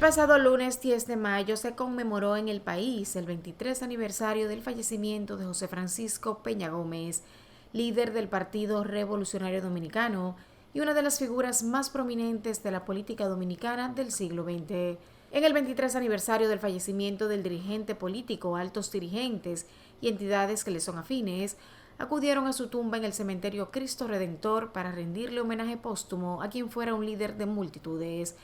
pasado lunes 10 de mayo se conmemoró en el país el 23 aniversario del fallecimiento de José Francisco Peña Gómez, líder del Partido Revolucionario Dominicano y una de las figuras más prominentes de la política dominicana del siglo XX. En el 23 aniversario del fallecimiento del dirigente político, altos dirigentes y entidades que le son afines acudieron a su tumba en el cementerio Cristo Redentor para rendirle homenaje póstumo a quien fuera un líder de multitudes.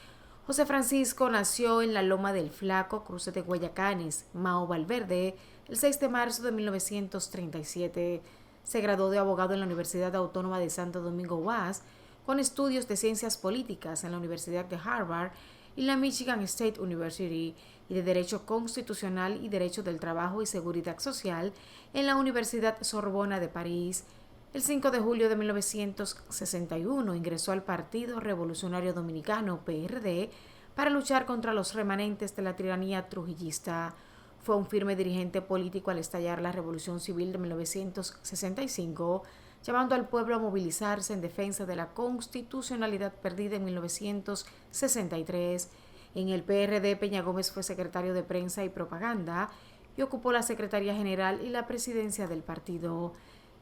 José Francisco nació en la Loma del Flaco, cruce de Guayacanes, Mao Valverde, el 6 de marzo de 1937. Se graduó de abogado en la Universidad Autónoma de Santo Domingo UAS, con estudios de ciencias políticas en la Universidad de Harvard y la Michigan State University, y de Derecho Constitucional y Derecho del Trabajo y Seguridad Social en la Universidad Sorbona de París. El 5 de julio de 1961 ingresó al Partido Revolucionario Dominicano, PRD, para luchar contra los remanentes de la tiranía trujillista. Fue un firme dirigente político al estallar la Revolución Civil de 1965, llamando al pueblo a movilizarse en defensa de la constitucionalidad perdida en 1963. En el PRD, Peña Gómez fue secretario de Prensa y Propaganda y ocupó la Secretaría General y la presidencia del partido.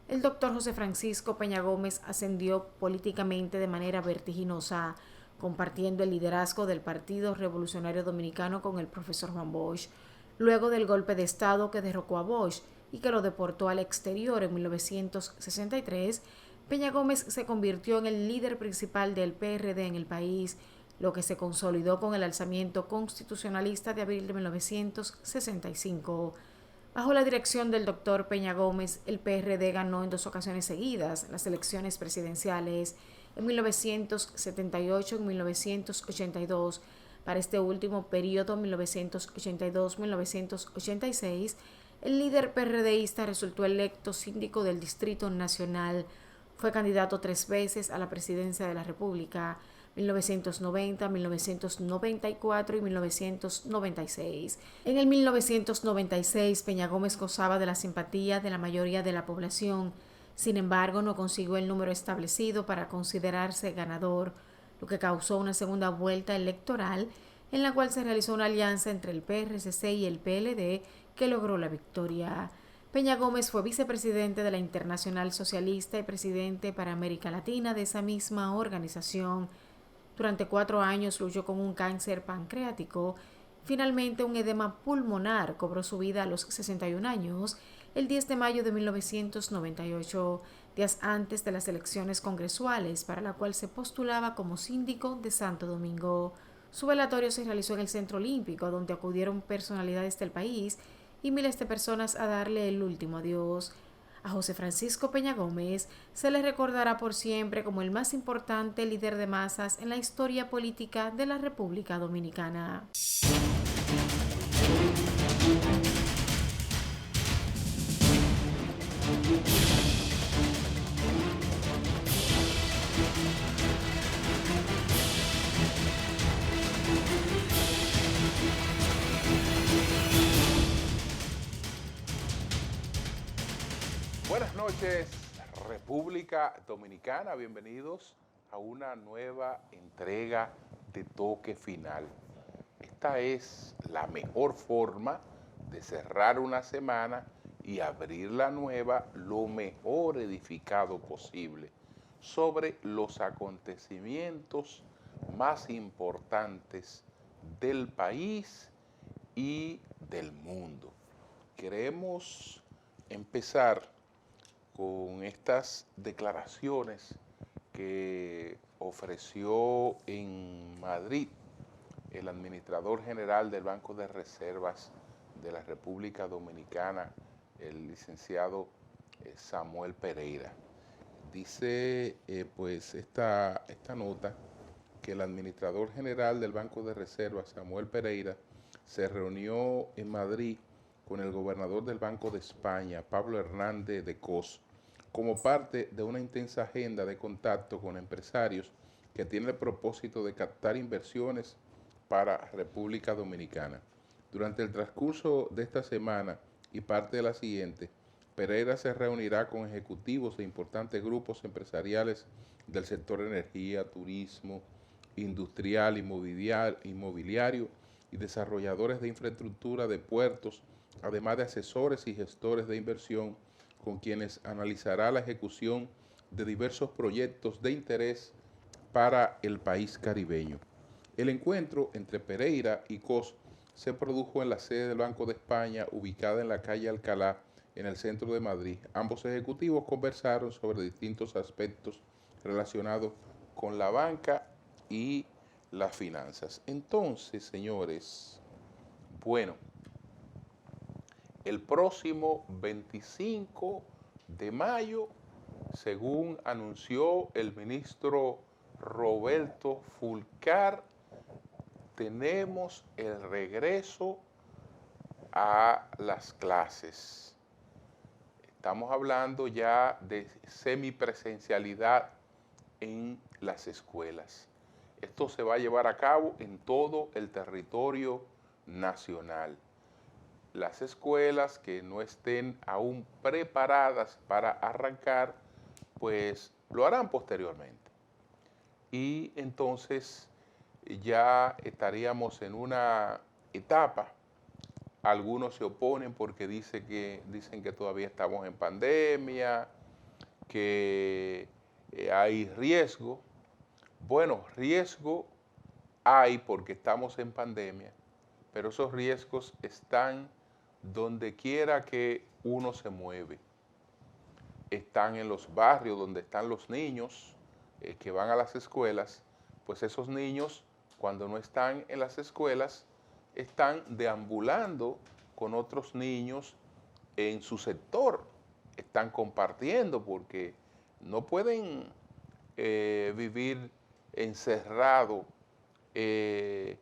El doctor José Francisco Peña Gómez ascendió políticamente de manera vertiginosa, compartiendo el liderazgo del Partido Revolucionario Dominicano con el profesor Juan Bosch, luego del golpe de Estado que derrocó a Bosch y que lo deportó al exterior en 1963. Peña Gómez se convirtió en el líder principal del PRD en el país, lo que se consolidó con el alzamiento constitucionalista de abril de 1965. Bajo la dirección del doctor Peña Gómez, el PRD ganó en 2 ocasiones seguidas las elecciones presidenciales, en 1978 y en 1982. Para este último periodo, 1982-1986, el líder PRDista resultó electo síndico del Distrito Nacional. Fue candidato 3 veces a la presidencia de la República, 1990, 1994 y 1996. En el 1996, Peña Gómez gozaba de la simpatía de la mayoría de la población. Sin embargo, no consiguió el número establecido para considerarse ganador, lo que causó una segunda vuelta electoral en la cual se realizó una alianza entre el PRCC y el PLD que logró la victoria. Peña Gómez fue vicepresidente de la Internacional Socialista y presidente para América Latina de esa misma organización. Durante 4 años luchó con un cáncer pancreático. Finalmente, un edema pulmonar cobró su vida a los 61 años, el 10 de mayo de 1998, días antes de las elecciones congresuales para la cual se postulaba como síndico de Santo Domingo. Su velatorio se realizó en el Centro Olímpico, donde acudieron personalidades del país y miles de personas a darle el último adiós. A José Francisco Peña Gómez se le recordará por siempre como el más importante líder de masas en la historia política de la República Dominicana. Buenas noches, República Dominicana. Bienvenidos a una nueva entrega de Toque Final. Esta es la mejor forma de cerrar una semana y abrir la nueva lo mejor edificado posible sobre los acontecimientos más importantes del país y del mundo. Queremos empezar con estas declaraciones que ofreció en Madrid el administrador general del Banco de Reservas de la República Dominicana, el licenciado Samuel Pereira. Dice pues esta nota que el administrador general del Banco de Reservas, Samuel Pereira, se reunió en Madrid con el gobernador del Banco de España, Pablo Hernández de Cos, como parte de una intensa agenda de contacto con empresarios que tiene el propósito de captar inversiones para República Dominicana. Durante el transcurso de esta semana y parte de la siguiente, Pereira se reunirá con ejecutivos de importantes grupos empresariales del sector energía, turismo, industrial, inmobiliario y desarrolladores de infraestructura de puertos, además de asesores y gestores de inversión, con quienes analizará la ejecución de diversos proyectos de interés para el país caribeño. El encuentro entre Pereira y COS se produjo en la sede del Banco de España, ubicada en la calle Alcalá, en el centro de Madrid. Ambos ejecutivos conversaron sobre distintos aspectos relacionados con la banca y las finanzas. Entonces, señores, bueno, el próximo 25 de mayo, según anunció el ministro Roberto Fulcar, tenemos el regreso a las clases. Estamos hablando ya de semipresencialidad en las escuelas. Esto se va a llevar a cabo en todo el territorio nacional. Las escuelas que no estén aún preparadas para arrancar, pues lo harán posteriormente. Y entonces ya estaríamos en una etapa. Algunos se oponen porque dicen que todavía estamos en pandemia, que hay riesgo. Bueno, riesgo hay porque estamos en pandemia, pero esos riesgos están donde quiera que uno se mueve. Están en los barrios donde están los niños que van a las escuelas, pues esos niños, cuando no están en las escuelas, están deambulando con otros niños en su sector, están compartiendo porque no pueden vivir encerrado en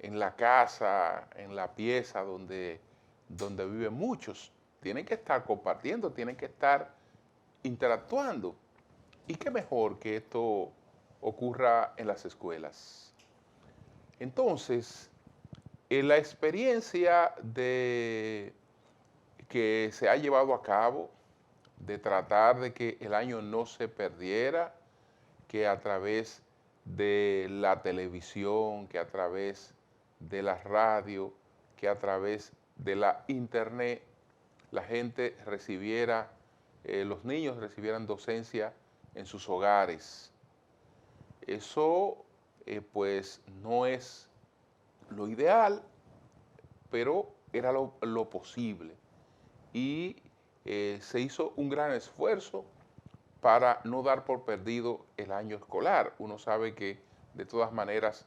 la casa, en la pieza donde viven muchos. Tienen que estar compartiendo, tienen que estar interactuando. ¿Y qué mejor que esto ocurra en las escuelas? Entonces, en la experiencia que se ha llevado a cabo, de tratar de que el año no se perdiera, que a través de la televisión, que a través de la radio, que a través de la internet, la gente recibiera, los niños recibieran docencia en sus hogares. Eso pues no es lo ideal, pero era lo posible. Y se hizo un gran esfuerzo para no dar por perdido el año escolar. Uno sabe que de todas maneras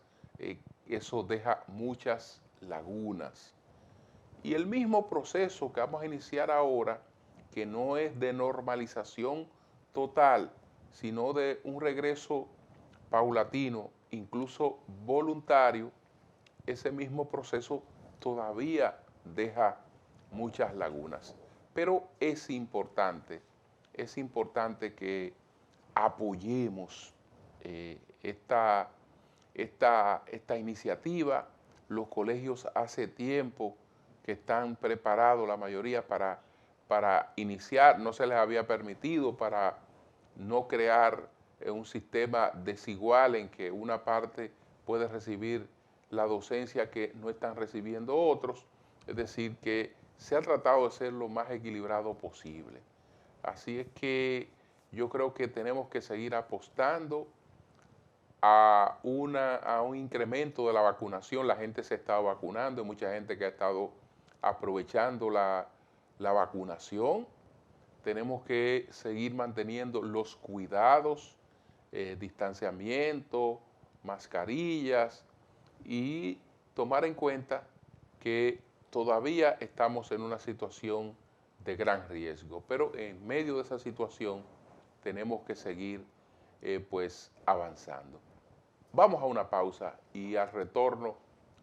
eso deja muchas lagunas. Y el mismo proceso que vamos a iniciar ahora, que no es de normalización total, sino de un regreso paulatino, incluso voluntario, ese mismo proceso todavía deja muchas lagunas. Pero es importante que apoyemos esta iniciativa. Los colegios hace tiempo que están preparados, la mayoría, para iniciar. No se les había permitido para no crear un sistema desigual en que una parte puede recibir la docencia que no están recibiendo otros. Es decir, que se ha tratado de ser lo más equilibrado posible. Así es que yo creo que tenemos que seguir apostando a un incremento de la vacunación. La gente se está vacunando, hay mucha gente que ha estado aprovechando la vacunación. Tenemos que seguir manteniendo los cuidados, distanciamiento, mascarillas, y tomar en cuenta que todavía estamos en una situación de gran riesgo, pero en medio de esa situación tenemos que seguir pues avanzando. Vamos a una pausa y al retorno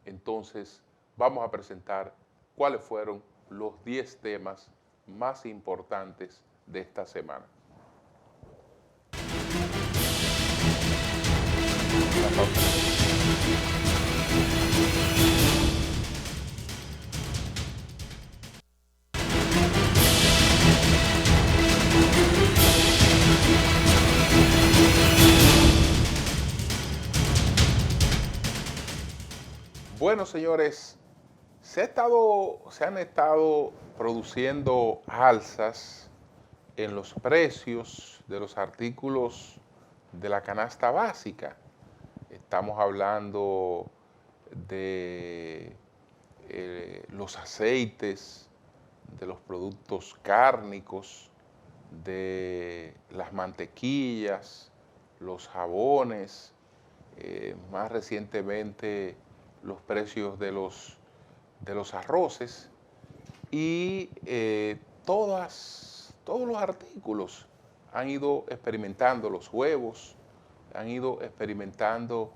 entonces vamos a presentar cuáles fueron los 10 temas más importantes de esta semana. La pausa. Bueno, señores, se han estado produciendo alzas en los precios de los artículos de la canasta básica. Estamos hablando de los aceites, de los productos cárnicos, de las mantequillas, los jabones, más recientemente los precios de los arroces y todos los artículos han ido experimentando, los huevos han ido experimentando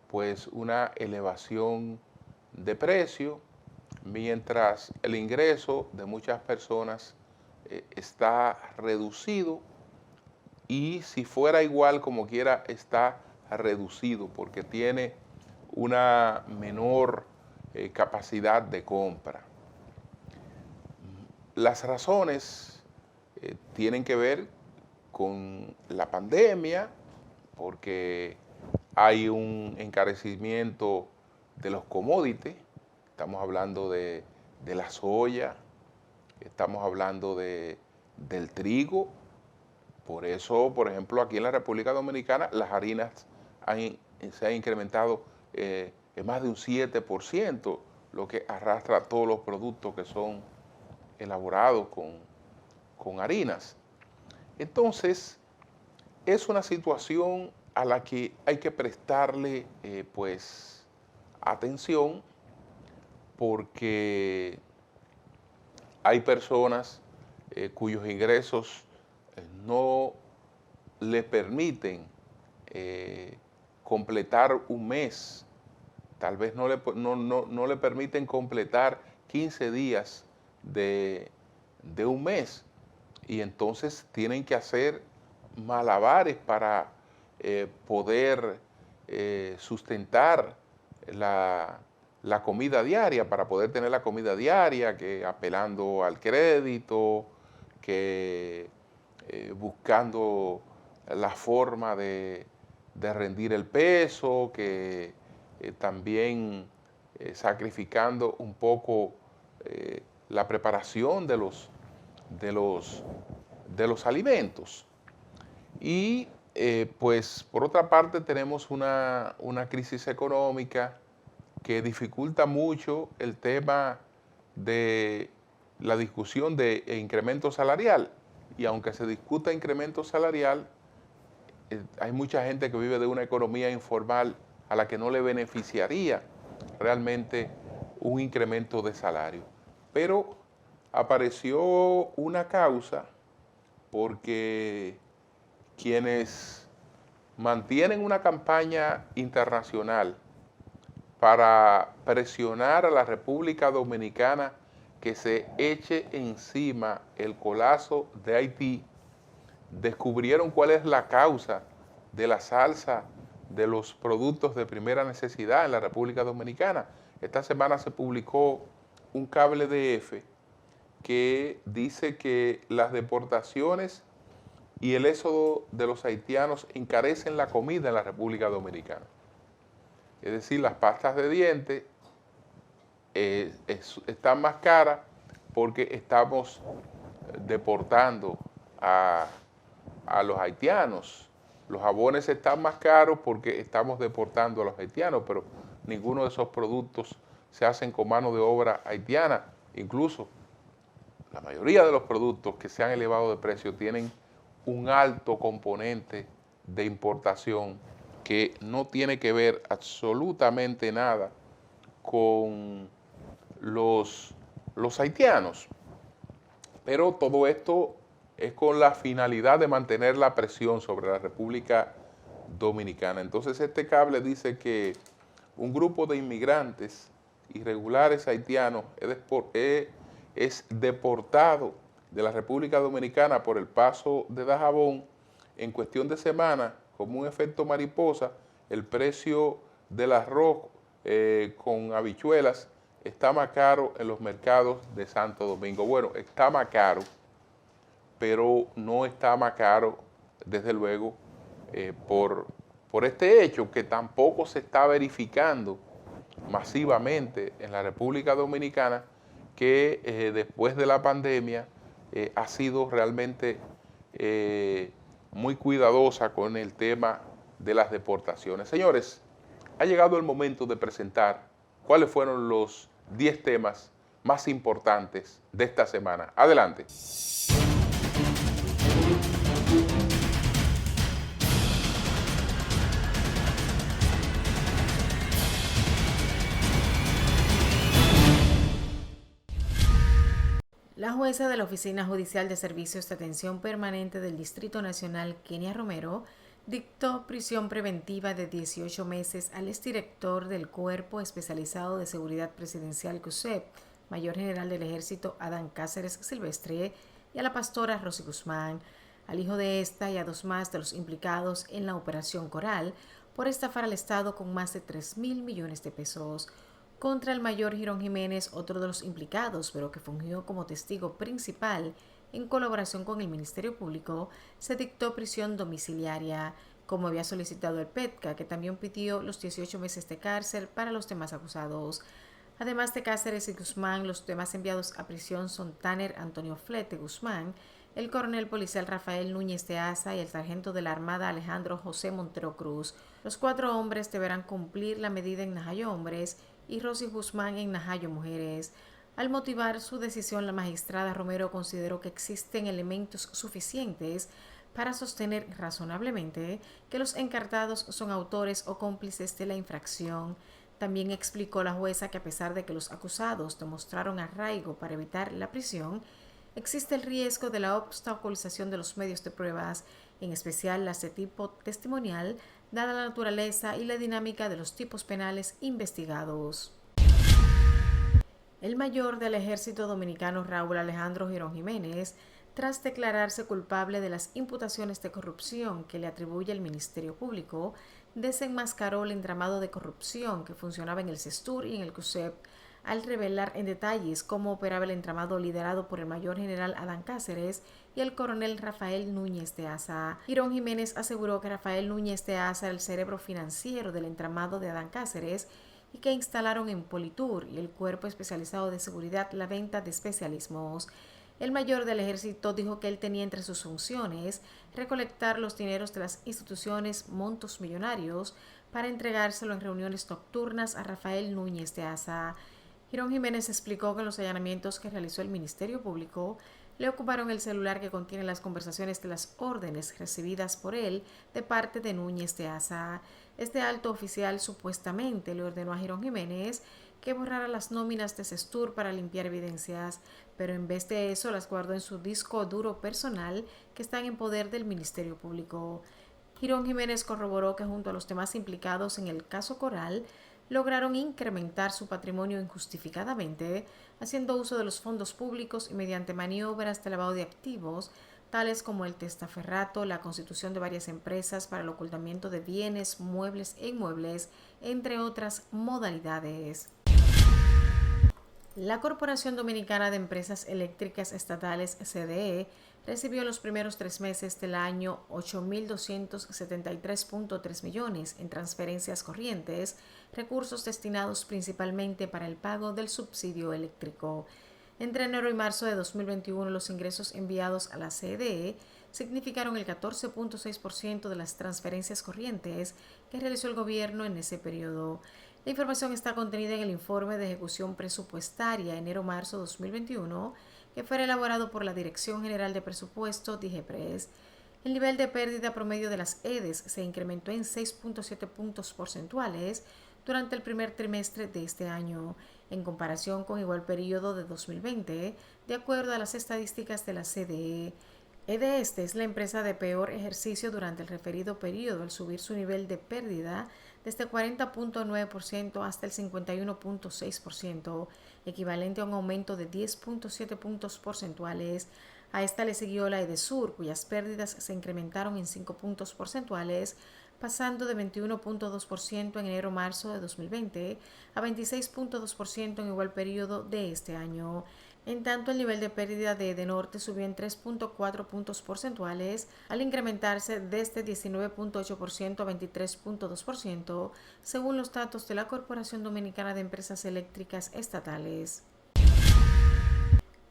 pues una elevación de precio, mientras el ingreso de muchas personas está reducido, y si fuera igual como quiera está reducido porque tiene una menor capacidad de compra. Las razones tienen que ver con la pandemia, porque hay un encarecimiento de los commodities. Estamos hablando de la soya, estamos hablando del trigo. Por eso, por ejemplo, aquí en la República Dominicana las harinas se han incrementado en más de un 7%, lo que arrastra todos los productos que son elaborados con harinas. Entonces, es una situación a la que hay que prestarle pues atención, porque hay personas cuyos ingresos no le permiten completar un mes, tal vez no le permiten completar 15 días de un mes, y entonces tienen que hacer malabares para poder sustentar la comida diaria, para poder tener la comida diaria, que apelando al crédito, que buscando la forma de rendir el peso, que también sacrificando un poco la preparación de los alimentos. Y pues por otra parte tenemos una crisis económica que dificulta mucho el tema de la discusión de incremento salarial. Y aunque se discuta incremento salarial, hay mucha gente que vive de una economía informal a la que no le beneficiaría realmente un incremento de salario. Pero apareció una causa, porque quienes mantienen una campaña internacional para presionar a la República Dominicana que se eche encima el colapso de Haití, descubrieron cuál es la causa de la alza de los productos de primera necesidad en la República Dominicana. Esta semana se publicó un cable DF que dice que las deportaciones y el éxodo de los haitianos encarecen la comida en la República Dominicana. Es decir, las pastas de dientes están más caras porque estamos deportando a los haitianos. Los jabones están más caros porque estamos deportando a los haitianos, pero ninguno de esos productos se hacen con mano de obra haitiana. Incluso la mayoría de los productos que se han elevado de precio tienen un alto componente de importación que no tiene que ver absolutamente nada con los haitianos. Pero todo esto es con la finalidad de mantener la presión sobre la República Dominicana. Entonces este cable dice que un grupo de inmigrantes irregulares haitianos es deportado de la República Dominicana por el paso de Dajabón. En cuestión de semanas, como un efecto mariposa, el precio del arroz con habichuelas está más caro en los mercados de Santo Domingo. Bueno, está más caro, pero no está más caro, desde luego, por este hecho que tampoco se está verificando masivamente en la República Dominicana, que después de la pandemia ha sido realmente muy cuidadosa con el tema de las deportaciones. Señores, ha llegado el momento de presentar cuáles fueron los 10 temas más importantes de esta semana. Adelante. La jueza de la Oficina Judicial de Servicios de Atención Permanente del Distrito Nacional, Kenia Romero, dictó prisión preventiva de 18 meses al exdirector del Cuerpo Especializado de Seguridad Presidencial CUSEP, Mayor General del Ejército Adán Cáceres Silvestre, y a la pastora Rosy Guzmán, al hijo de esta y a 2 más de los implicados en la Operación Coral, por estafar al Estado con más de 3.000 millones de pesos. Contra el mayor Girón Jiménez, otro de los implicados, pero que fungió como testigo principal en colaboración con el Ministerio Público, se dictó prisión domiciliaria, como había solicitado el PETCA, que también pidió los 18 meses de cárcel para los demás acusados. Además de Cáceres y Guzmán, los demás enviados a prisión son Tanner Antonio Flete Guzmán, el coronel policial Rafael Núñez de Asa y el sargento de la Armada Alejandro José Montero Cruz. Los 4 hombres deberán cumplir la medida en Najayo Hombres y Rosy Guzmán en Najayo Mujeres. Al motivar su decisión, la magistrada Romero consideró que existen elementos suficientes para sostener razonablemente que los encartados son autores o cómplices de la infracción. También explicó la jueza que a pesar de que los acusados demostraron arraigo para evitar la prisión, existe el riesgo de la obstaculización de los medios de pruebas, en especial las de tipo testimonial, dada la naturaleza y la dinámica de los tipos penales investigados. El mayor del Ejército Dominicano, Raúl Alejandro Girón Jiménez, tras declararse culpable de las imputaciones de corrupción que le atribuye el Ministerio Público, desenmascaró el entramado de corrupción que funcionaba en el CESTUR y en el CUSEP, al revelar en detalles cómo operaba el entramado liderado por el mayor general Adán Cáceres y el coronel Rafael Núñez de Asa. Girón Jiménez aseguró que Rafael Núñez de Asa era el cerebro financiero del entramado de Adán Cáceres y que instalaron en Politur y el Cuerpo Especializado de Seguridad la venta de especialismos. El mayor del ejército dijo que él tenía entre sus funciones recolectar los dineros de las instituciones, montos millonarios, para entregárselo en reuniones nocturnas a Rafael Núñez de Asa. Girón Jiménez explicó que en los allanamientos que realizó el Ministerio Público le ocuparon el celular que contiene las conversaciones de las órdenes recibidas por él de parte de Núñez de Asa. Este alto oficial supuestamente le ordenó a Girón Jiménez que borrara las nóminas de CESTUR para limpiar evidencias, pero en vez de eso las guardó en su disco duro personal que están en poder del Ministerio Público. Girón Jiménez corroboró que junto a los demás implicados en el caso Coral, lograron incrementar su patrimonio injustificadamente, haciendo uso de los fondos públicos y mediante maniobras de lavado de activos, tales como el testaferrato, la constitución de varias empresas para el ocultamiento de bienes, muebles e inmuebles, entre otras modalidades. La Corporación Dominicana de Empresas Eléctricas Estatales, CDE, recibió en los primeros 3 meses del año 8.273.3 millones en transferencias corrientes, recursos destinados principalmente para el pago del subsidio eléctrico. Entre enero y marzo de 2021, los ingresos enviados a la CDE significaron el 14.6% de las transferencias corrientes que realizó el gobierno en ese periodo. La información está contenida en el informe de ejecución presupuestaria enero-marzo 2021, que fue elaborado por la Dirección General de Presupuesto, DIGEPRES. El nivel de pérdida promedio de las EDES se incrementó en 6.7 puntos porcentuales durante el primer trimestre de este año, en comparación con igual periodo de 2020, de acuerdo a las estadísticas de la CDE. EDES es la empresa de peor ejercicio durante el referido periodo al subir su nivel de pérdida desde 40.9% hasta el 51.6%, equivalente a un aumento de 10.7 puntos porcentuales. A esta le siguió la EDESUR, cuyas pérdidas se incrementaron en 5 puntos porcentuales, pasando de 21.2% en enero-marzo de 2020 a 26.2% en igual periodo de este año. En tanto, el nivel de pérdida de Edenorte subió en 3.4 puntos porcentuales al incrementarse desde 19.8% a 23.2%, según los datos de la Corporación Dominicana de Empresas Eléctricas Estatales.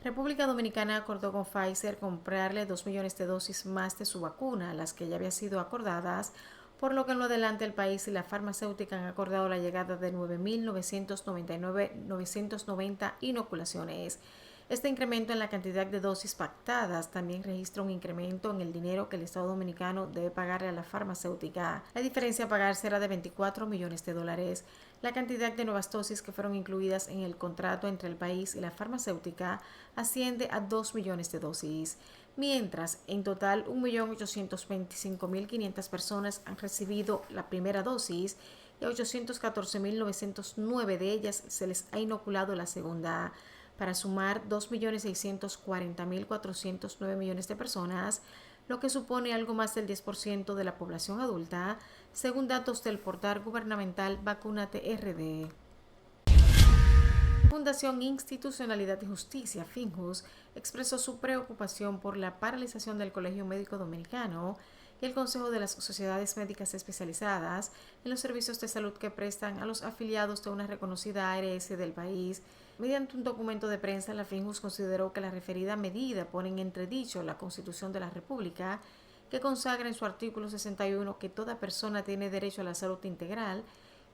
República Dominicana acordó con Pfizer comprarle 2 millones de dosis más de su vacuna, las que ya habían sido acordadas, por lo que en lo adelante el país y la farmacéutica han acordado la llegada de 9.990 inoculaciones. Este incremento en la cantidad de dosis pactadas también registra un incremento en el dinero que el Estado Dominicano debe pagarle a la farmacéutica. La diferencia a pagar será de 24 millones de dólares. La cantidad de nuevas dosis que fueron incluidas en el contrato entre el país y la farmacéutica asciende a 2 millones de dosis, mientras en total 1.825.500 personas han recibido la primera dosis y a 814.909 de ellas se les ha inoculado la segunda, para sumar 2.640.409 millones de personas, lo que supone algo más del 10% de la población adulta, según datos del portal gubernamental Vacúnate RD. La Fundación Institucionalidad y Justicia, FINJUS, expresó su preocupación por la paralización del Colegio Médico Dominicano y el Consejo de las Sociedades Médicas Especializadas en los servicios de salud que prestan a los afiliados de una reconocida ARS del país. Mediante un documento de prensa, la FINJUS consideró que la referida medida pone en entredicho la Constitución de la República, que consagra en su artículo 61 que toda persona tiene derecho a la salud integral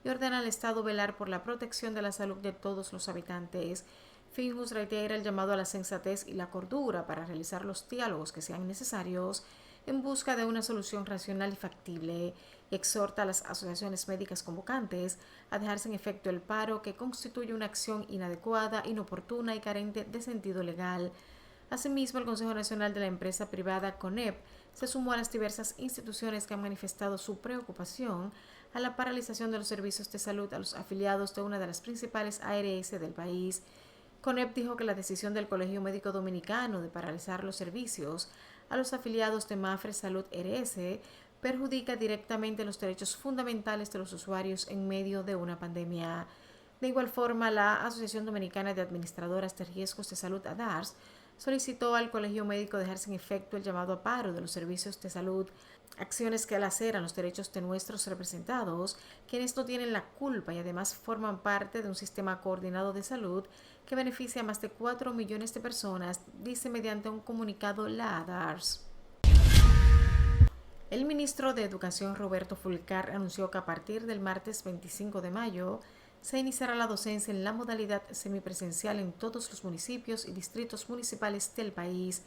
y ordena al Estado velar por la protección de la salud de todos los habitantes. FINJUS reitera el llamado a la sensatez y la cordura para realizar los diálogos que sean necesarios en busca de una solución racional y factible, y exhorta a las asociaciones médicas convocantes a dejarse en efecto el paro, que constituye una acción inadecuada, inoportuna y carente de sentido legal. Asimismo, el Consejo Nacional de la Empresa Privada, CONEP, se sumó a las diversas instituciones que han manifestado su preocupación a la paralización de los servicios de salud a los afiliados de una de las principales ARS del país. CONEP dijo que la decisión del Colegio Médico Dominicano de paralizar los servicios a los afiliados de Mafre Salud RS perjudica directamente los derechos fundamentales de los usuarios en medio de una pandemia. De igual forma, la Asociación Dominicana de Administradoras de Riesgos de Salud, ADARS, solicitó al Colegio Médico dejarse en efecto el llamado a paro de los servicios de salud, acciones que laceran los derechos de nuestros representados, quienes no tienen la culpa y además forman parte de un sistema coordinado de salud que beneficia a más de 4 millones de personas, dice mediante un comunicado la ADARS. El ministro de Educación, Roberto Fulcar, anunció que a partir del martes 25 de mayo se iniciará la docencia en la modalidad semipresencial en todos los municipios y distritos municipales del país.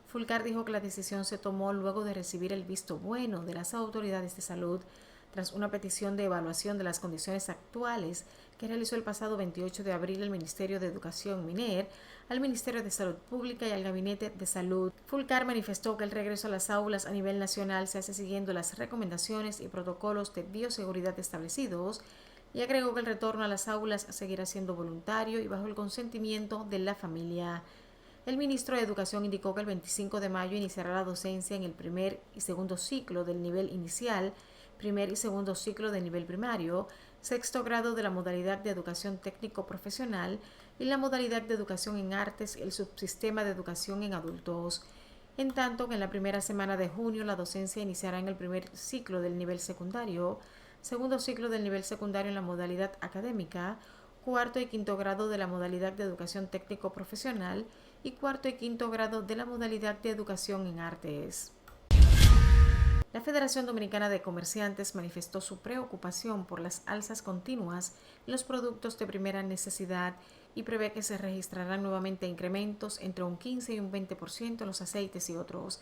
Fulcar dijo que la decisión se tomó luego de recibir el visto bueno de las autoridades de salud tras una petición de evaluación de las condiciones actuales que realizó el pasado 28 de abril el Ministerio de Educación MINER al Ministerio de Salud Pública y al Gabinete de Salud. Fulcar manifestó que el regreso a las aulas a nivel nacional se hace siguiendo las recomendaciones y protocolos de bioseguridad establecidos, y agregó que el retorno a las aulas seguirá siendo voluntario y bajo el consentimiento de la familia. El ministro de Educación indicó que el 25 de mayo iniciará la docencia en el primer y segundo ciclo del nivel inicial, primer y segundo ciclo del nivel primario, sexto grado de la modalidad de educación técnico-profesional y la modalidad de educación en artes y el subsistema de educación en adultos. En tanto que en la primera semana de junio la docencia iniciará en el primer ciclo del nivel secundario, segundo ciclo del nivel secundario en la modalidad académica, cuarto y quinto grado de la modalidad de educación técnico-profesional y cuarto y quinto grado de la modalidad de educación en artes. La Federación Dominicana de Comerciantes manifestó su preocupación por las alzas continuas en los productos de primera necesidad y prevé que se registrarán nuevamente incrementos entre un 15 y un 20% en los aceites y otros.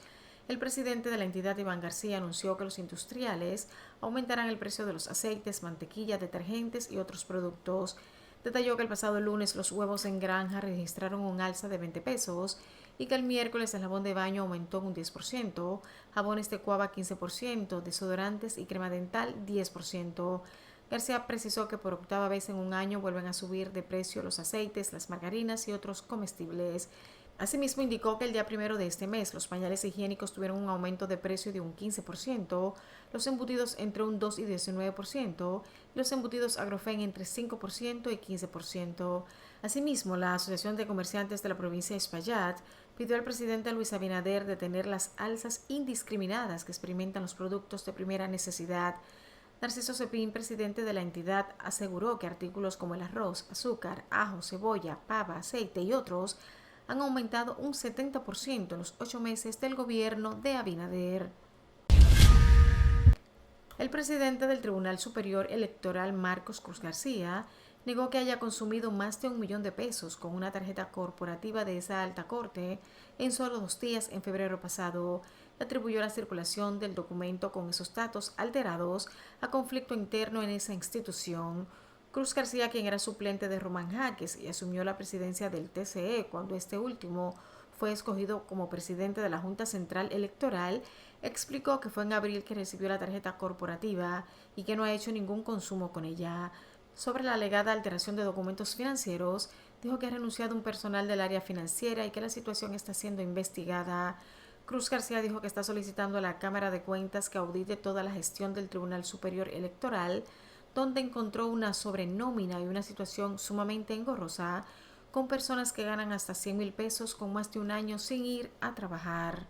El presidente de la entidad, Iván García, anunció que los industriales aumentarán el precio de los aceites, mantequilla, detergentes y otros productos. Detalló que el pasado lunes los huevos en granja registraron un alza de 20 pesos y que el miércoles el jabón de baño aumentó un 10%, jabones de cuava 15%, desodorantes y crema dental 10%. García precisó que por octava vez en un año vuelven a subir de precio los aceites, las margarinas y otros comestibles. Asimismo, indicó que el día 1 de este mes los pañales higiénicos tuvieron un aumento de precio de un 15%, los embutidos entre un 2 y 19%, y los embutidos Agrofén entre 5% y 15%. Asimismo, la Asociación de Comerciantes de la provincia de Espaillat pidió al presidente Luis Abinader detener las alzas indiscriminadas que experimentan los productos de primera necesidad. Narciso Cepín, presidente de la entidad, aseguró que artículos como el arroz, azúcar, ajo, cebolla, pava, aceite y otros han aumentado un 70% en los 8 meses del gobierno de Abinader. El presidente del Tribunal Superior Electoral, Marcos Cruz García, negó que haya consumido más de $1.000.000 con una tarjeta corporativa de esa alta corte en solo 2 días en febrero pasado. Atribuyó la circulación del documento con esos datos alterados a conflicto interno en esa institución. Cruz García, quien era suplente de Román Jaques y asumió la presidencia del TCE cuando este último fue escogido como presidente de la Junta Central Electoral, explicó que fue en abril que recibió la tarjeta corporativa y que no ha hecho ningún consumo con ella. Sobre la alegada alteración de documentos financieros, dijo que ha renunciado un personal del área financiera y que la situación está siendo investigada. Cruz García dijo que está solicitando a la Cámara de Cuentas que audite toda la gestión del Tribunal Superior Electoral, donde encontró una sobrenómina y una situación sumamente engorrosa con personas que ganan hasta $100.000 con más de un año sin ir a trabajar.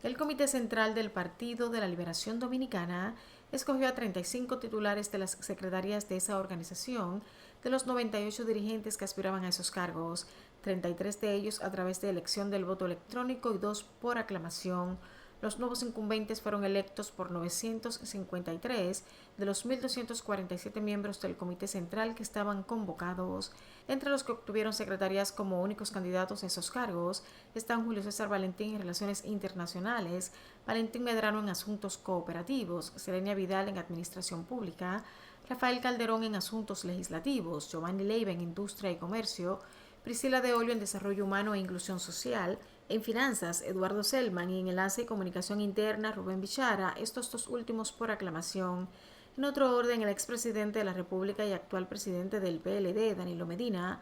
El Comité Central del Partido de la Liberación Dominicana escogió a 35 titulares de las secretarías de esa organización, de los 98 dirigentes que aspiraban a esos cargos, 33 de ellos a través de elección del voto electrónico y 2 por aclamación. Los nuevos incumbentes fueron electos por 953 de los 1.247 miembros del Comité Central que estaban convocados. Entre los que obtuvieron secretarías como únicos candidatos a esos cargos están Julio César Valentín en Relaciones Internacionales, Valentín Medrano en Asuntos Cooperativos, Selenia Vidal en Administración Pública, Rafael Calderón en Asuntos Legislativos, Giovanni Leiva en Industria y Comercio, Priscila de Olio en Desarrollo Humano e Inclusión Social, en Finanzas, Eduardo Selman, y en Enlace y Comunicación Interna, Rubén Bichara, estos 2 últimos por aclamación. En otro orden, el expresidente de la República y actual presidente del PLD, Danilo Medina,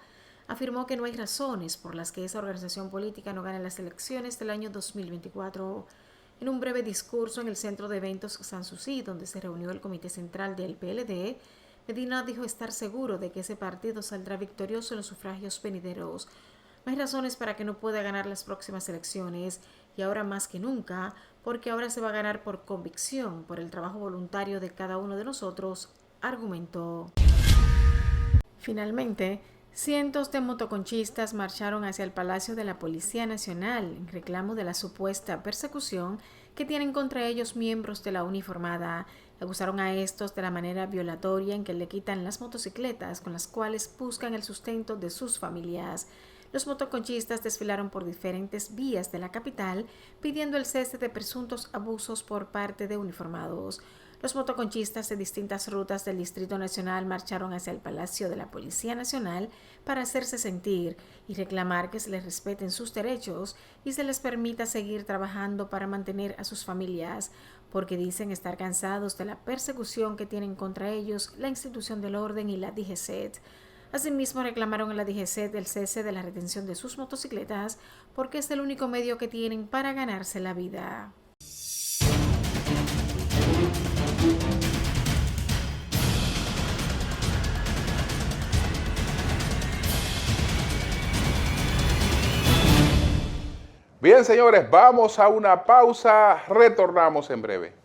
afirmó que no hay razones por las que esa organización política no gane las elecciones del año 2024. En un breve discurso en el Centro de Eventos Sanssouci, donde se reunió el Comité Central del PLD, Medina dijo estar seguro de que ese partido saldrá victorioso en los sufragios venideros. No hay razones para que no pueda ganar las próximas elecciones, y ahora más que nunca, porque ahora se va a ganar por convicción, por el trabajo voluntario de cada uno de nosotros, argumentó. Finalmente, cientos de motoconchistas marcharon hacia el Palacio de la Policía Nacional en reclamo de la supuesta persecución que tienen contra ellos miembros de la uniformada. Acusaron a estos de la manera violatoria en que le quitan las motocicletas con las cuales buscan el sustento de sus familias. Los motoconchistas desfilaron por diferentes vías de la capital pidiendo el cese de presuntos abusos por parte de uniformados. Los motoconchistas de distintas rutas del Distrito Nacional marcharon hacia el Palacio de la Policía Nacional para hacerse sentir y reclamar que se les respeten sus derechos y se les permita seguir trabajando para mantener a sus familias, porque dicen estar cansados de la persecución que tienen contra ellos la institución del orden y la DGCET. Asimismo, reclamaron en la DGCET el cese de la retención de sus motocicletas porque es el único medio que tienen para ganarse la vida. Bien, señores, vamos a una pausa, retornamos en breve.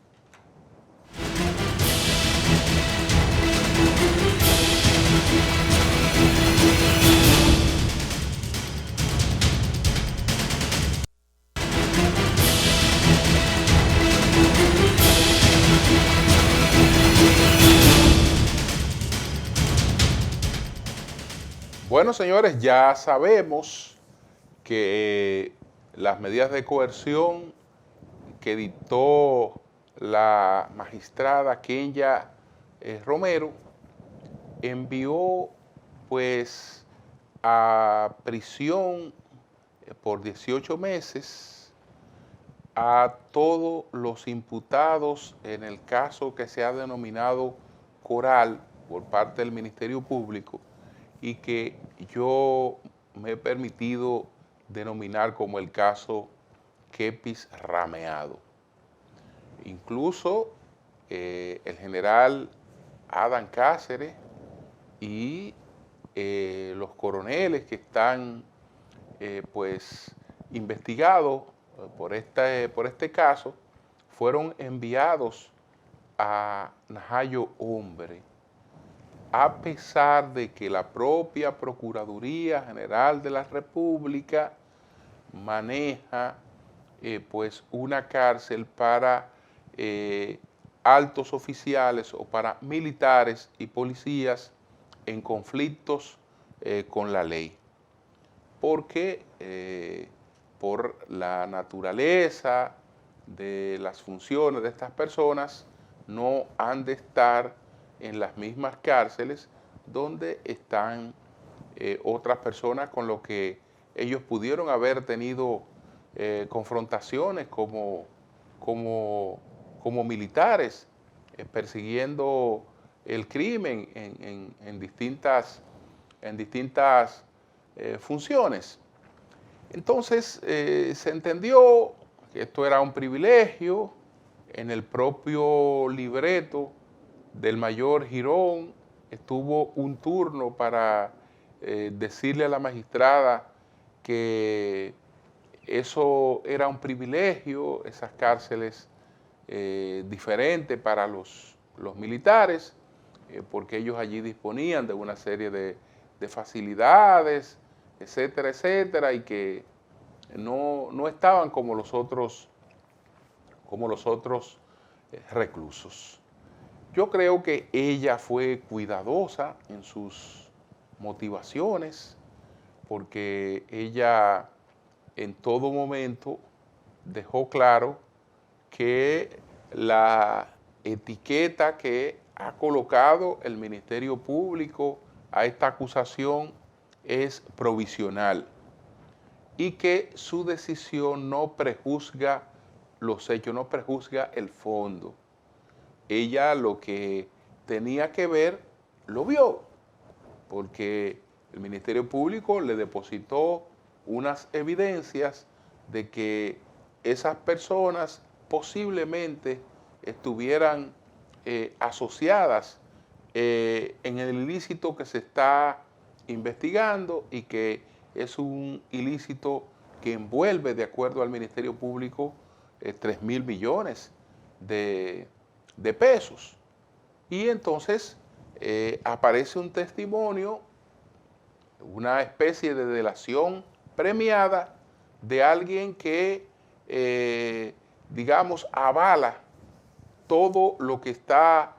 Bueno, señores, ya sabemos que las medidas de coerción que dictó la magistrada Kenya Romero envió pues a prisión por 18 meses a todos los imputados en el caso que se ha denominado Coral por parte del Ministerio Público y que yo me he permitido denominar como el caso Kepis Rameado. Incluso el general Adán Cáceres y los coroneles que están pues investigados por este caso fueron enviados a Najayo Hombre, a pesar de que la propia Procuraduría General de la República maneja pues una cárcel para altos oficiales o para militares y policías en conflictos con la ley, porque por la naturaleza de las funciones de estas personas no han de estar en las mismas cárceles donde están otras personas con lo que ellos pudieron haber tenido confrontaciones como militares, persiguiendo el crimen en distintas funciones. Entonces se entendió que esto era un privilegio. En el propio libreto del mayor Girón estuvo un turno para decirle a la magistrada que eso era un privilegio, esas cárceles diferentes para los militares, porque ellos allí disponían de una serie de facilidades, etcétera, etcétera, y que no estaban como los otros reclusos. Yo creo que ella fue cuidadosa en sus motivaciones, porque ella en todo momento dejó claro que la etiqueta que ha colocado el Ministerio Público a esta acusación es provisional y que su decisión no prejuzga los hechos, no prejuzga el fondo. Ella lo que tenía que ver, lo vio, porque el Ministerio Público le depositó unas evidencias de que esas personas posiblemente estuvieran asociadas en el ilícito que se está investigando y que es un ilícito que envuelve, de acuerdo al Ministerio Público, 3.000 millones de pesos. Y entonces aparece un testimonio, una especie de delación premiada de alguien que, digamos, avala todo lo que está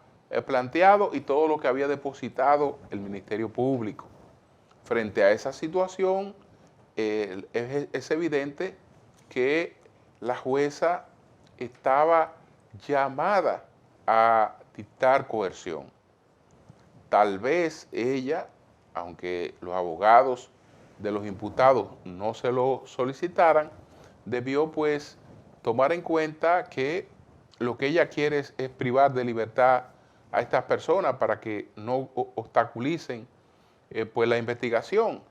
planteado y todo lo que había depositado el Ministerio Público. Frente a esa situación, es evidente que la jueza estaba llamada a dictar coerción. Tal vez ella, aunque los abogados de los imputados no se lo solicitaran, debió pues tomar en cuenta que lo que ella quiere es privar de libertad a estas personas para que no obstaculicen pues la investigación.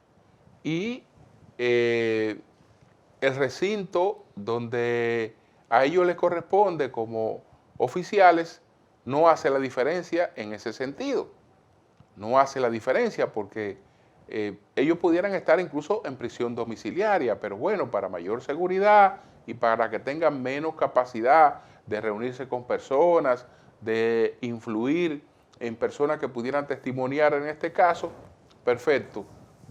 Y el recinto donde a ellos les corresponde como oficiales no hace la diferencia en ese sentido. No hace la diferencia porque ellos pudieran estar incluso en prisión domiciliaria, pero bueno, para mayor seguridad y para que tengan menos capacidad de reunirse con personas, de influir en personas que pudieran testimoniar en este caso, perfecto,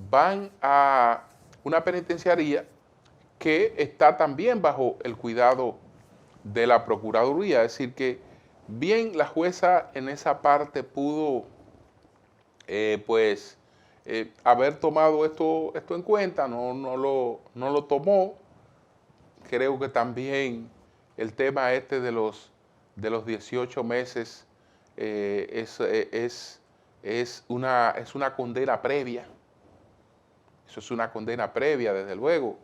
van a una penitenciaría que está también bajo el cuidado de la Procuraduría. Es decir que bien la jueza en esa parte pudo haber tomado esto en cuenta, no lo tomó. Creo que también el tema este de los 18 meses es una condena previa. Eso es una condena previa, desde luego.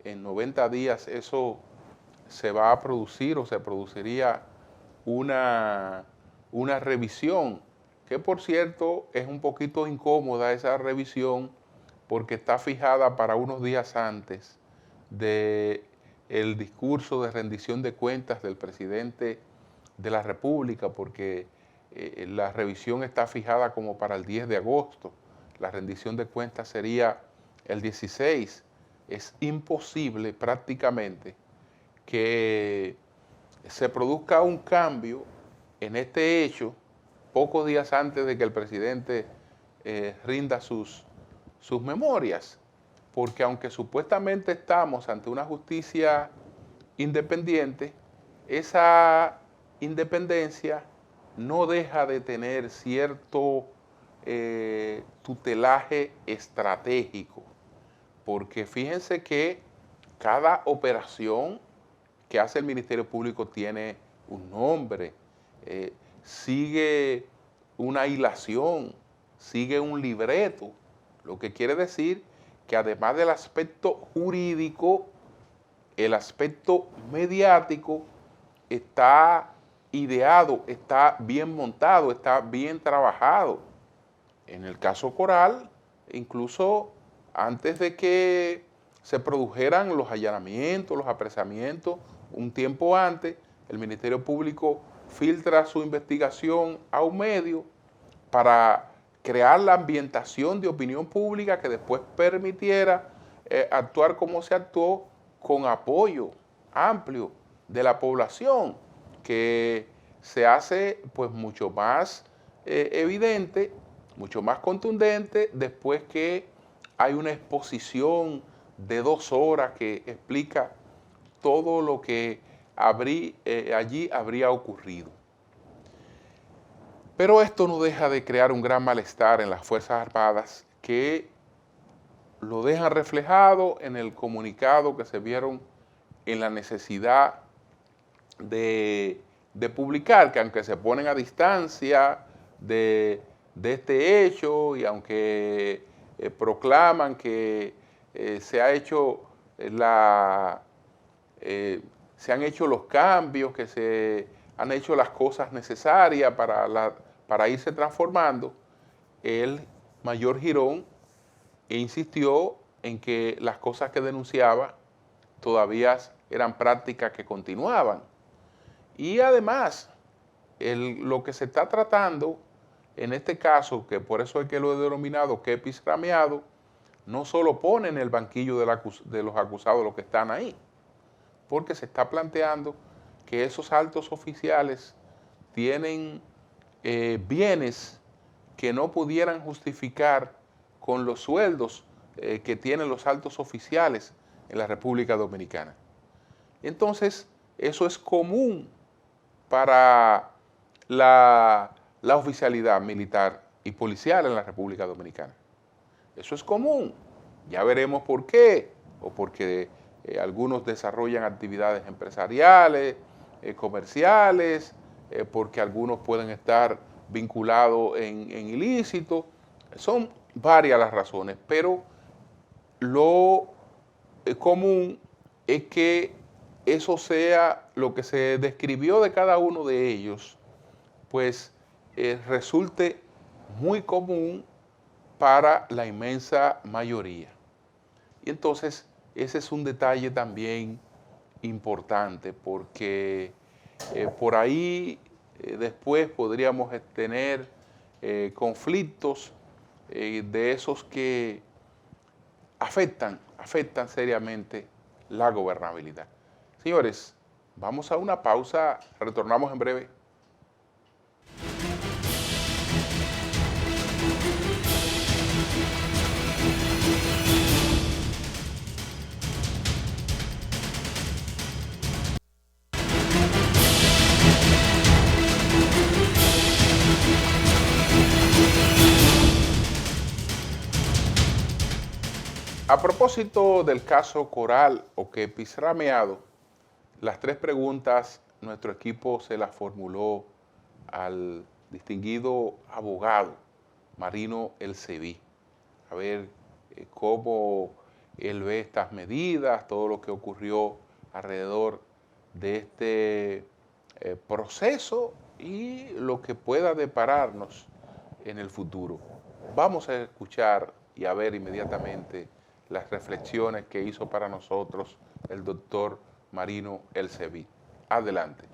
En 90 días eso se va a producir o se produciría una revisión, que por cierto es un poquito incómoda esa revisión porque está fijada para unos días antes del discurso de rendición de cuentas del presidente de la República, porque la revisión está fijada como para el 10 de agosto. la rendición de cuentas sería el 16. Es imposible prácticamente que se produzca un cambio en este hecho pocos días antes de que el presidente rinda sus memorias, porque aunque supuestamente estamos ante una justicia independiente, esa independencia no deja de tener cierto tutelaje estratégico, porque fíjense que cada operación que hace el Ministerio Público tiene un nombre, sigue una hilación, sigue un libreto, lo que quiere decir que además del aspecto jurídico, el aspecto mediático está ideado, está bien montado, está bien trabajado. En el caso Coral, incluso antes de que se produjeran los allanamientos, los apresamientos, un tiempo antes, el Ministerio Público filtra su investigación a un medio para crear la ambientación de opinión pública que después permitiera actuar como se actuó, con apoyo amplio de la población, que se hace pues mucho más evidente, mucho más contundente después que hay una exposición de 2 horas que explica todo lo que allí habría ocurrido. Pero esto no deja de crear un gran malestar en las Fuerzas Armadas, que lo dejan reflejado en el comunicado que se vieron en la necesidad de publicar, que aunque se ponen a distancia de este hecho y aunque proclaman que se han hecho los cambios, que se han hecho las cosas necesarias para irse transformando, el mayor Girón insistió en que las cosas que denunciaba todavía eran prácticas que continuaban. Y además, lo que se está tratando en este caso, que por eso es que lo he denominado kepis rameado, no solo pone en el banquillo de los acusados los que están ahí, porque se está planteando que esos altos oficiales tienen bienes que no pudieran justificar con los sueldos que tienen los altos oficiales en la República Dominicana. Entonces, eso es común para la oficialidad militar y policial en la República Dominicana. Eso es común. Ya veremos por qué, o porque algunos desarrollan actividades empresariales, comerciales, porque algunos pueden estar vinculados en ilícitos. Son varias las razones, pero lo común es que eso sea lo que se describió de cada uno de ellos, pues resulte muy común para la inmensa mayoría. Y entonces ese es un detalle también importante, porque por ahí después podríamos tener conflictos de esos que afectan seriamente la gobernabilidad. Señores, vamos a una pausa, retornamos en breve. A propósito del caso Coral o kepis rameado, las 3 preguntas nuestro equipo se las formuló al distinguido abogado Marino Elseví, a ver cómo él ve estas medidas, todo lo que ocurrió alrededor de este proceso y lo que pueda depararnos en el futuro. Vamos a escuchar y a ver inmediatamente las reflexiones que hizo para nosotros el doctor Marino Elseví. Adelante.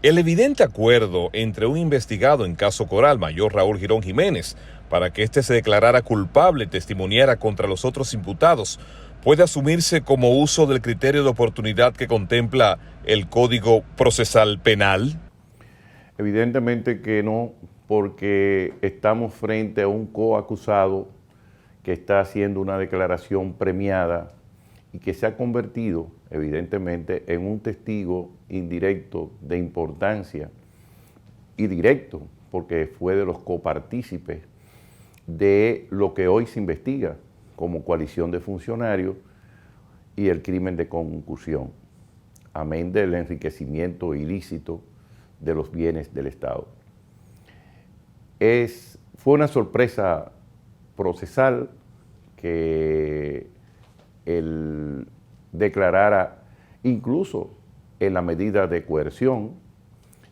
El evidente acuerdo entre un investigado en caso Coral, mayor Raúl Girón Jiménez, para que éste se declarara culpable y testimoniara contra los otros imputados, puede asumirse como uso del criterio de oportunidad que contempla el Código Procesal Penal. Evidentemente que no, porque estamos frente a un coacusado que está haciendo una declaración premiada y que se ha convertido, evidentemente, en un testigo indirecto de importancia y directo, porque fue de los copartícipes de lo que hoy se investiga como coalición de funcionarios y el crimen de concusión, amén del enriquecimiento ilícito de los bienes del Estado. Fue una sorpresa procesal que él declarara incluso en la medida de coerción,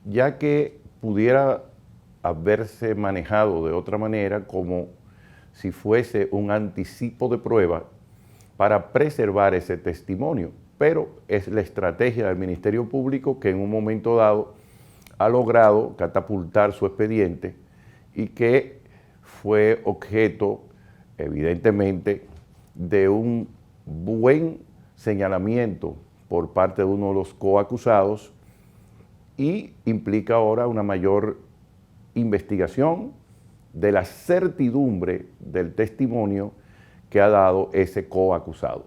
ya que pudiera haberse manejado de otra manera como si fuese un anticipo de prueba para preservar ese testimonio, pero es la estrategia del Ministerio Público que en un momento dado ha logrado catapultar su expediente y que fue objeto, evidentemente, de un buen señalamiento por parte de uno de los coacusados y implica ahora una mayor investigación de la certidumbre del testimonio que ha dado ese coacusado.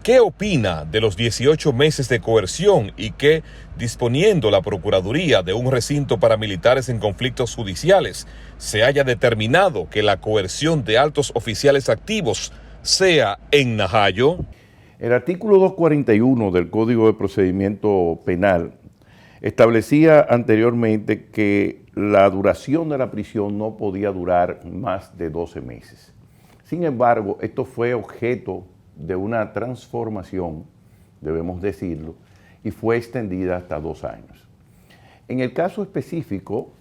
¿Qué opina de los 18 meses de coerción y que, disponiendo la Procuraduría de un recinto para militares en conflictos judiciales, se haya determinado que la coerción de altos oficiales activos sea en Najayo? El artículo 241 del Código de Procedimiento Penal establecía anteriormente que la duración de la prisión no podía durar más de 12 meses. Sin embargo, esto fue objeto de una transformación, debemos decirlo, y fue extendida hasta 2 años. En el caso específico,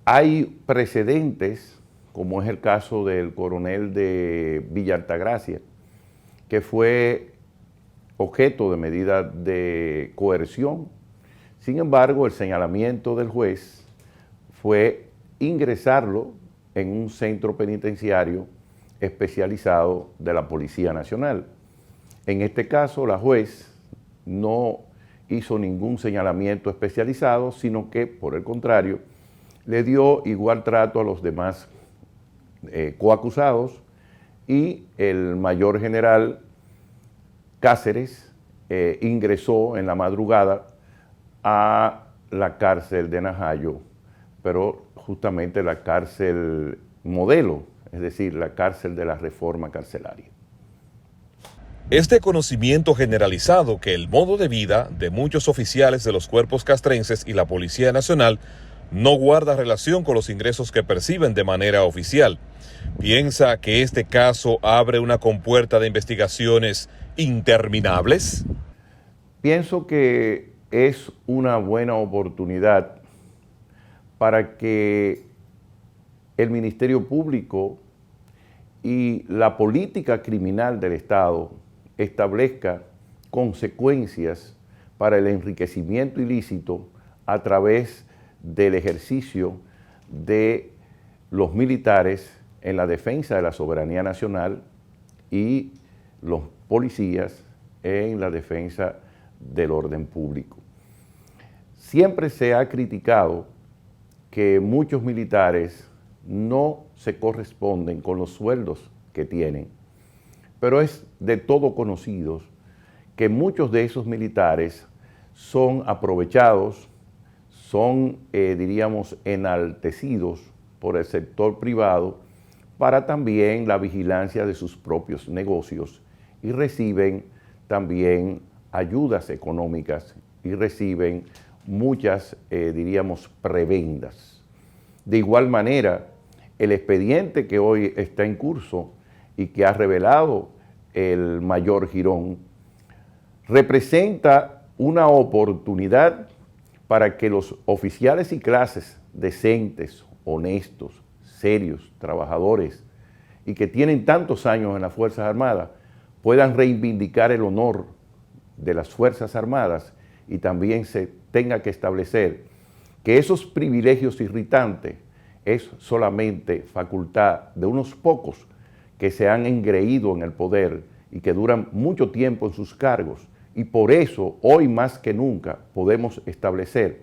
hay precedentes, como es el caso del coronel de Villa Altagracia, que fue objeto de medida de coerción. Sin embargo, el señalamiento del juez fue ingresarlo en un centro penitenciario especializado de la Policía Nacional. En este caso, la juez no hizo ningún señalamiento especializado, sino que, por el contrario, le dio igual trato a los demás coacusados y el mayor general Cáceres ingresó en la madrugada a la cárcel de Najayo, pero justamente la cárcel modelo, es decir, la cárcel de la reforma carcelaria. Es de conocimiento generalizado que el modo de vida de muchos oficiales de los cuerpos castrenses y la Policía Nacional no guarda relación con los ingresos que perciben de manera oficial. ¿Piensa que este caso abre una compuerta de investigaciones interminables? Pienso que es una buena oportunidad para que el Ministerio Público y la política criminal del Estado establezca consecuencias para el enriquecimiento ilícito a través del ejercicio de los militares en la defensa de la soberanía nacional y los policías en la defensa del orden público. Siempre se ha criticado que muchos militares no se corresponden con los sueldos que tienen, pero es de todo conocido que muchos de esos militares son aprovechados, son, diríamos, enaltecidos por el sector privado para también la vigilancia de sus propios negocios y reciben también ayudas económicas y reciben muchas, diríamos, prebendas. De igual manera, el expediente que hoy está en curso y que ha revelado el mayor Girón representa una oportunidad para que los oficiales y clases decentes, honestos, serios, trabajadores y que tienen tantos años en las Fuerzas Armadas puedan reivindicar el honor de las Fuerzas Armadas y también se tenga que establecer que esos privilegios irritantes es solamente facultad de unos pocos que se han engreído en el poder y que duran mucho tiempo en sus cargos. Y por eso, hoy más que nunca, podemos establecer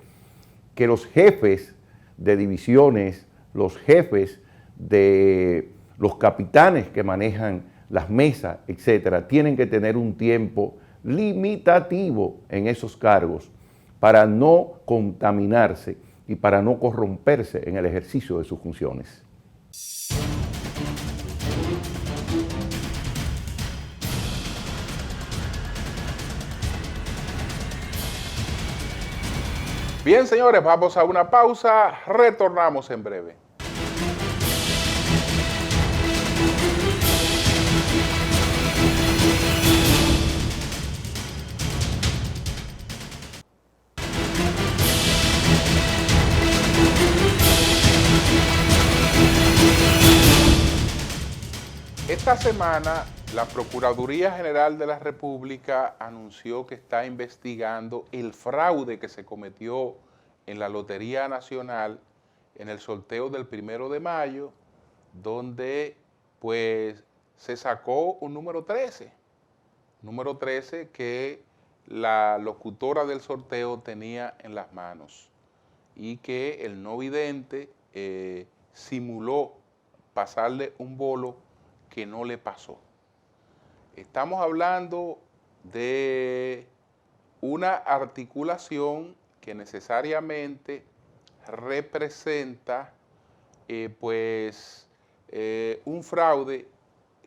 que los jefes de divisiones, los jefes de los capitanes que manejan las mesas, etcétera, tienen que tener un tiempo limitativo en esos cargos para no contaminarse y para no corromperse en el ejercicio de sus funciones. Bien, señores, vamos a una pausa, retornamos en breve. Esta semana, la Procuraduría General de la República anunció que está investigando el fraude que se cometió en la Lotería Nacional en el sorteo del 1 de mayo, donde pues se sacó un número 13 que la locutora del sorteo tenía en las manos y que el no vidente simuló pasarle un bolo que no le pasó. Estamos hablando de una articulación que necesariamente representa un fraude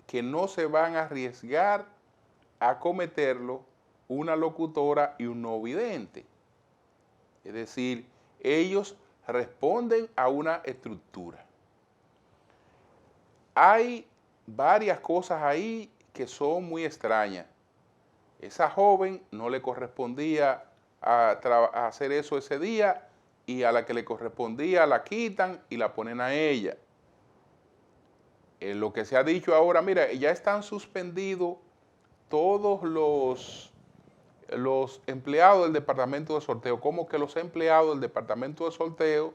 que no se van a arriesgar a cometerlo una locutora y un no vidente. Es decir, ellos responden a una estructura. Hay varias cosas ahí que son muy extrañas. Esa joven no le correspondía a hacer eso ese día y a la que le correspondía la quitan y la ponen a ella. Lo que se ha dicho ahora, mira, ya están suspendidos todos los empleados del departamento de sorteo. ¿Cómo que los empleados del departamento de sorteo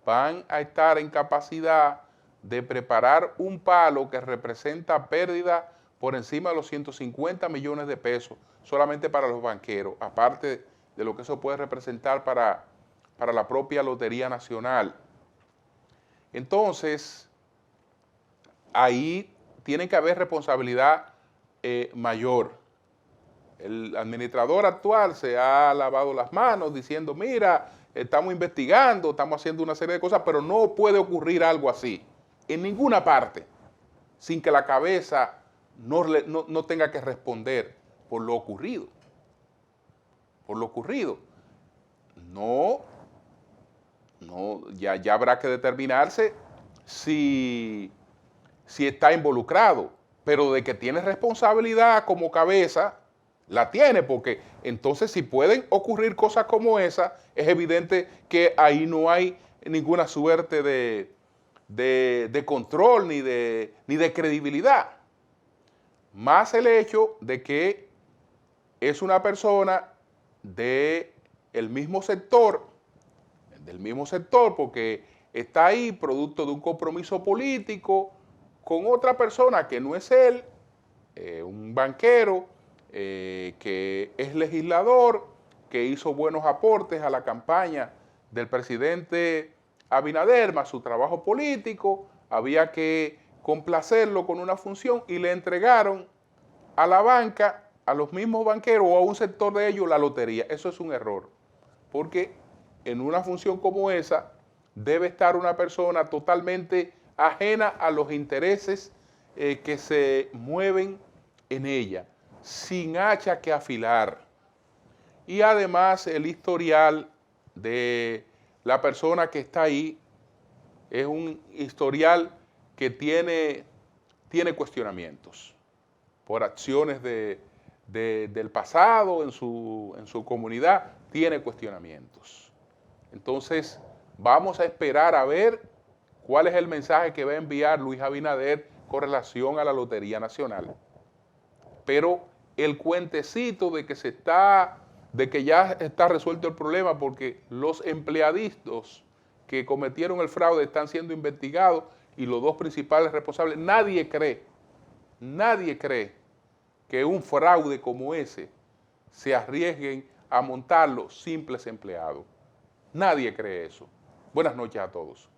van a estar en capacidad de preparar un palo que representa pérdida por encima de los 150 millones de pesos solamente para los banqueros, aparte de lo que eso puede representar para la propia Lotería Nacional? Entonces, ahí tiene que haber responsabilidad mayor. El administrador actual se ha lavado las manos diciendo, mira, estamos investigando, estamos haciendo una serie de cosas, pero no puede ocurrir algo así en ninguna parte sin que la cabeza no tenga que responder por lo ocurrido. Por lo ocurrido. Ya habrá que determinarse si está involucrado, pero de que tiene responsabilidad como cabeza, la tiene, porque entonces si pueden ocurrir cosas como esa, es evidente que ahí no hay ninguna suerte de control ni de credibilidad. Más el hecho de que es una persona del mismo sector, porque está ahí producto de un compromiso político con otra persona que no es él, un banquero que es legislador, que hizo buenos aportes a la campaña del presidente Abinader, más su trabajo político, había que complacerlo con una función y le entregaron a la banca, a los mismos banqueros o a un sector de ellos la lotería. Eso es un error, porque en una función como esa debe estar una persona totalmente ajena a los intereses que se mueven en ella, sin hacha que afilar. Y además el historial de la persona que está ahí es un historial que tiene cuestionamientos por acciones del pasado en su comunidad, tiene cuestionamientos. Entonces, vamos a esperar a ver cuál es el mensaje que va a enviar Luis Abinader con relación a la Lotería Nacional. Pero el cuentecito de que se está de que ya está resuelto el problema porque los empleaditos que cometieron el fraude están siendo investigados y los dos principales responsables, nadie cree que un fraude como ese se arriesguen a montarlo simples empleados. Nadie cree eso. Buenas noches a todos.